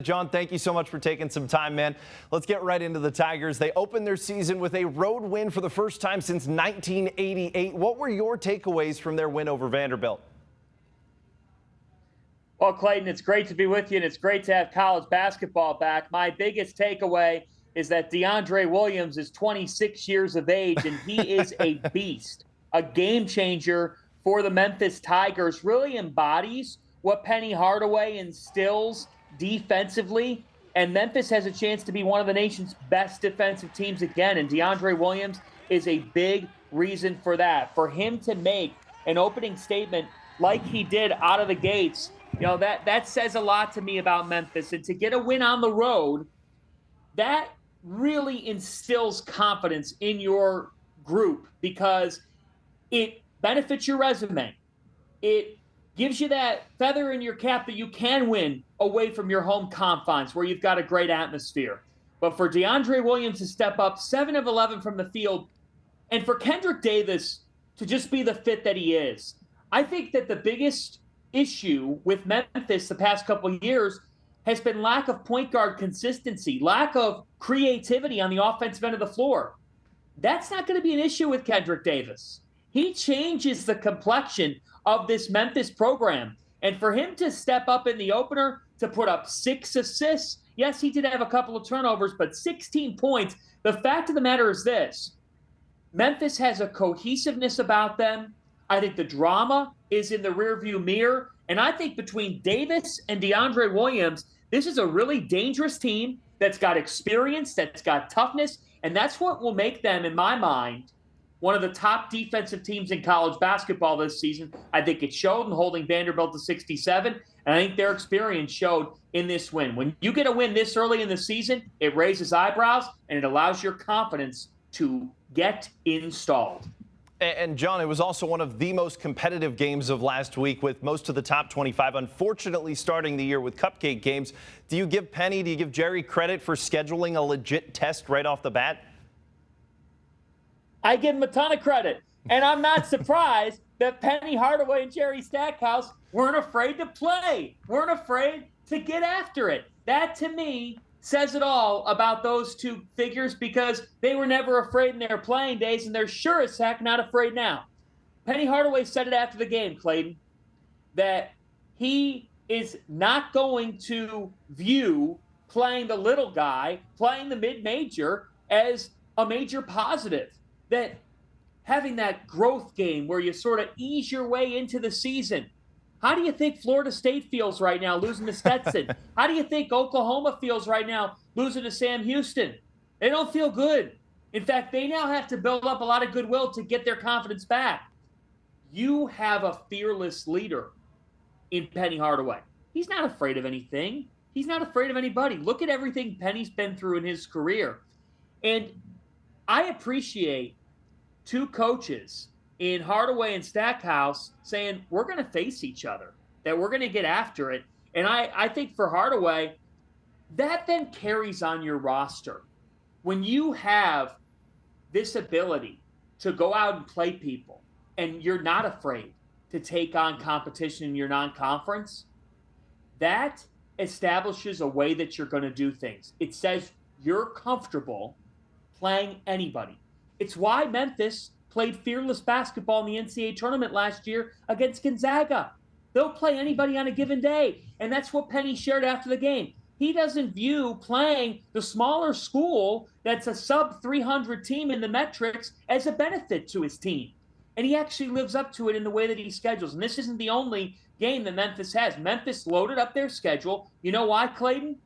John, thank you so much for taking some time, man. Let's get right into the Tigers. They opened their season with a road win for the first time since 1988. What were your takeaways from their win over Vanderbilt? Well, Clayton, it's great to be with you, and it's great to have college basketball back. My biggest takeaway is that DeAndre Williams is 26 years of age, and he is a beast, a game changer for the Memphis Tigers. Really embodies what Penny Hardaway instills defensively, and Memphis has a chance to be one of the nation's best defensive teams again, and DeAndre Williams is a big reason for that. For him to make an opening statement like he did out of the gates, that says a lot to me about Memphis. And to get a win on the road, that really instills confidence in your group because it benefits your resume. It gives you that feather in your cap that you can win away from your home confines where you've got a great atmosphere. But for DeAndre Williams to step up 7 of 11 from the field, and for Kendrick Davis to just be the fit that he is, I think that the biggest issue with Memphis the past couple of years has been lack of point guard consistency, lack of creativity on the offensive end of the floor. That's not going to be an issue with Kendrick Davis. He changes the complexion of this Memphis program. And for him to step up in the opener to put up 6 assists, yes, he did have a couple of turnovers, but 16 points. The fact of the matter is this: Memphis has a cohesiveness about them. I think the drama is in the rearview mirror. And I think between Davis and DeAndre Williams, this is a really dangerous team that's got experience, that's got toughness, and that's what will make them, in my mind, one of the top defensive teams in college basketball this season. I think it showed in holding Vanderbilt to 67, and I think their experience showed in this win. When you get a win this early in the season, it raises eyebrows, and it allows your confidence to get installed. And, John, it was also one of the most competitive games of last week with most of the top 25, unfortunately, starting the year with cupcake games. Do you give Penny, do you give Jerry credit for scheduling a legit test right off the bat? I give him a ton of credit. And I'm not surprised that Penny Hardaway and Jerry Stackhouse weren't afraid to play, weren't afraid to get after it. That, to me, says it all about those two figures because they were never afraid in their playing days, and they're sure as heck not afraid now. Penny Hardaway said it after the game, Clayton, that he is not going to view playing the little guy, playing the mid-major, as a major positive. That having that growth game where you sort of ease your way into the season. How do you think Florida State feels right now losing to Stetson? How do you think Oklahoma feels right now losing to Sam Houston? They don't feel good. In fact, they now have to build up a lot of goodwill to get their confidence back. You have a fearless leader in Penny Hardaway. He's not afraid of anything. He's not afraid of anybody. Look at everything Penny's been through in his career. And I appreciate two coaches in Hardaway and Stackhouse saying, we're going to face each other, that we're going to get after it. And I think for Hardaway, that then carries on your roster. When you have this ability to go out and play people, and you're not afraid to take on competition in your non-conference, that establishes a way that you're going to do things. It says you're comfortable playing anybody. It's why Memphis played fearless basketball in the NCAA tournament last year against Gonzaga. They'll play anybody on a given day, and that's what Penny shared after the game. He doesn't view playing the smaller school that's a sub-300 team in the metrics as a benefit to his team. And he actually lives up to it in the way that he schedules. And this isn't the only game that Memphis has. Memphis loaded up their schedule. You know why, Clayton?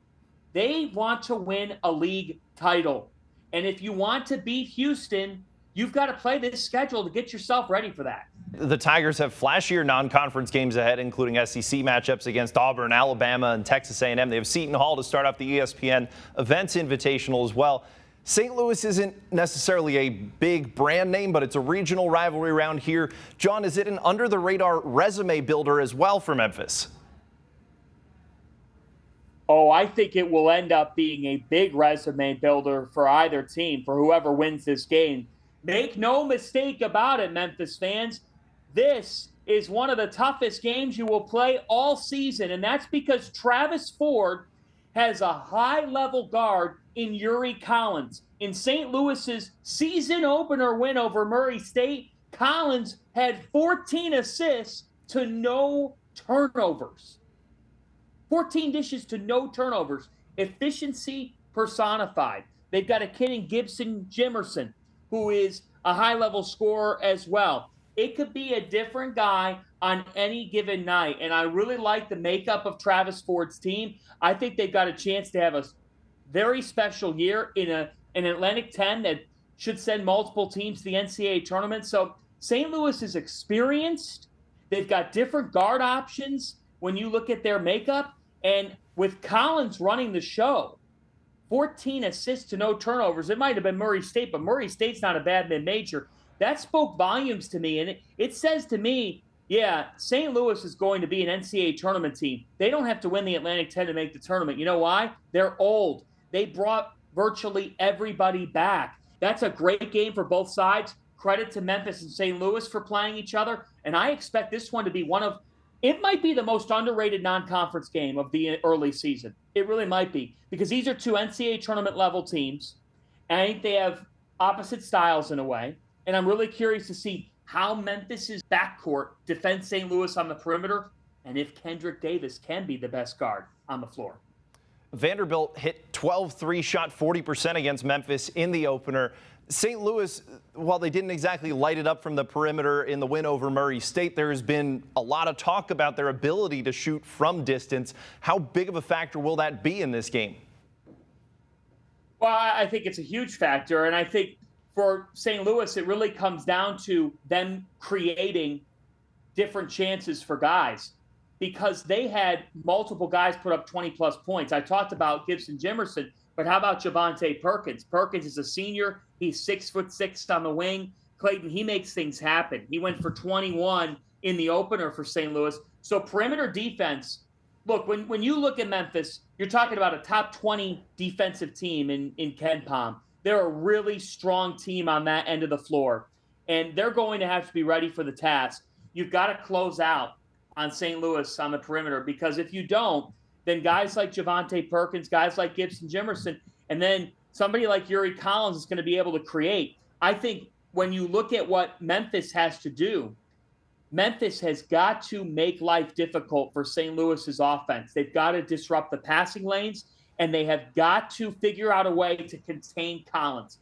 They want to win a league title. And if you want to beat Houston, you've got to play this schedule to get yourself ready for that. The Tigers have flashier non-conference games ahead, including SEC matchups against Auburn, Alabama, and Texas A&M. They have Seton Hall to start off the ESPN Events Invitational as well. St. Louis isn't necessarily a big brand name, but it's a regional rivalry around here. John, is it an under-the-radar resume builder as well for Memphis? Oh, I think it will end up being a big resume builder for either team, for whoever wins this game. Make no mistake about it, Memphis fans. This is one of the toughest games you will play all season, and that's because Travis Ford has a high-level guard in Yuri Collins. In St. Louis's season opener win over Murray State, Collins had 14 assists to no turnovers. 14 dishes to no turnovers. Efficiency personified. They've got a kid in Gibson Jimerson who is a high-level scorer as well. It could be a different guy on any given night, and I really like the makeup of Travis Ford's team. I think they've got a chance to have a very special year in an Atlantic 10 that should send multiple teams to the NCAA tournament. So St. Louis is experienced. They've got different guard options when you look at their makeup. And with Collins running the show, 14 assists to no turnovers. It might have been Murray State, but Murray State's not a bad mid-major. That spoke volumes to me. And it says to me, yeah, St. Louis is going to be an NCAA tournament team. They don't have to win the Atlantic 10 to make the tournament. You know why? They're old. They brought virtually everybody back. That's a great game for both sides. Credit to Memphis and St. Louis for playing each other. And I expect this one to be it might be the most underrated non-conference game of the early season. It really might be, because these are two NCAA tournament level teams. And I think they have opposite styles in a way. And I'm really curious to see how Memphis's backcourt defends St. Louis on the perimeter, and if Kendrick Davis can be the best guard on the floor. Vanderbilt hit 12-3, shot 40% against Memphis in the opener. St. Louis, while they didn't exactly light it up from the perimeter in the win over Murray State, there has been a lot of talk about their ability to shoot from distance. How big of a factor will that be in this game? Well, I think it's a huge factor, and I think for St. Louis, it really comes down to them creating different chances for guys, because they had multiple guys put up 20-plus points. I talked about Gibson Jimerson, but how about Javante Perkins? Perkins is a senior. He's 6'6" on the wing. Clayton, he makes things happen. He went for 21 in the opener for St. Louis. So perimeter defense, look, when you look at Memphis, you're talking about a top 20 defensive team in KenPom. They're a really strong team on that end of the floor, and they're going to have to be ready for the task. You've got to close out on St. Louis on the perimeter, because if you don't, then guys like Javante Perkins, guys like Gibson Jimerson, and then somebody like Yuri Collins is going to be able to create. I think when you look at what Memphis has to do, Memphis has got to make life difficult for St. Louis's offense. They've got to disrupt the passing lanes, and they have got to figure out a way to contain Collins.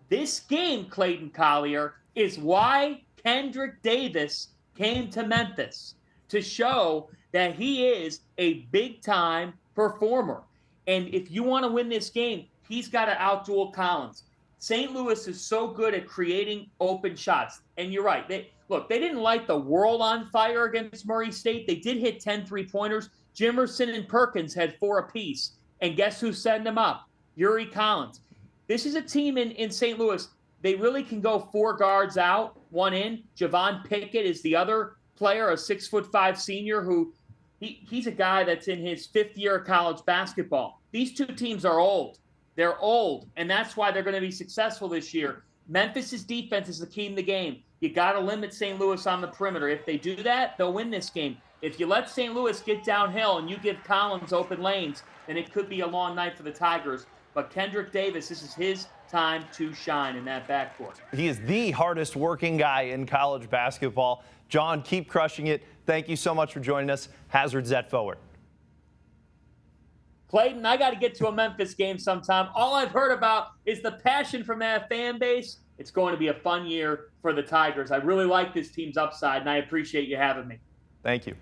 This game, Clayton Collier, is why Kendrick Davis came to Memphis, to show that he is a big-time performer. And if you want to win this game, he's got to outduel Collins. St. Louis is so good at creating open shots. And you're right. They didn't light the world on fire against Murray State. They did hit 10 3-pointers. Jimerson and Perkins had 4 apiece. And guess who set them up? Yuri Collins. This is a team in St. Louis. They really can go 4 guards out, 1 in. Javon Pickett is the other player, a 6'5" senior who he's a guy that's in his 5th year of college basketball. These two teams are old. They're old, and that's why they're going to be successful this year. Memphis's defense is the key in the game. You got to limit St. Louis on the perimeter. If they do that, they'll win this game. If you let St. Louis get downhill and you give Collins open lanes, then it could be a long night for the Tigers. But Kendrick Davis, this is his time to shine in that backcourt. He is the hardest working guy in college basketball. John, keep crushing it. Thank you so much for joining us. Hazard Zet forward. Clayton, I got to get to a Memphis game sometime. All I've heard about is the passion from that fan base. It's going to be a fun year for the Tigers. I really like this team's upside, and I appreciate you having me. Thank you.